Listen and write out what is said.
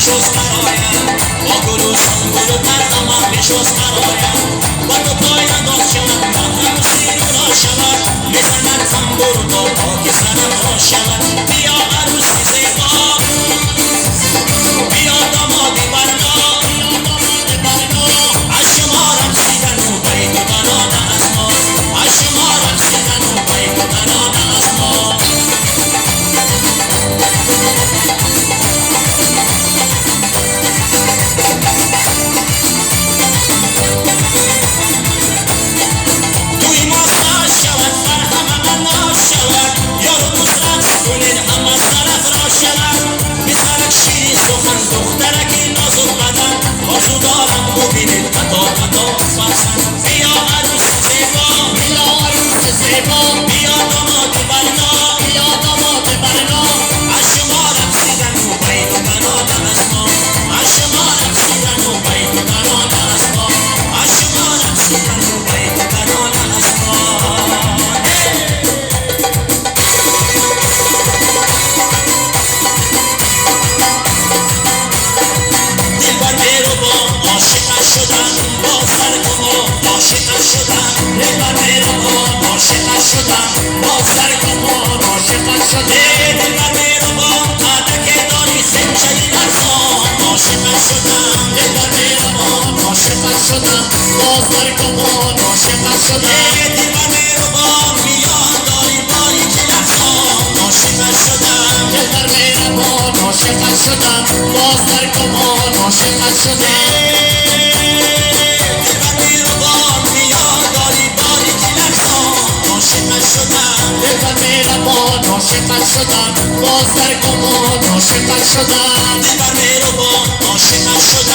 بشوز برایم با گل و سنبل و برنامه بشوز برایم با تو پایم باز شود با هم زیر را شود بزند تنبور تا پاک سرم را شود بیا عروسی زیبا بیا دامادی برنا از شما رقصیدن و بیت و برانه از ما از شما رقصیدن و بیت و برانه از ما باز در کمان عاشقت شدم دلبر میان داری باری که لرزان عاشقت شدم دلبر مهربان عاشقت شدم باز در کمان عاشقت شدم دلبر مهربان عاشقت شدم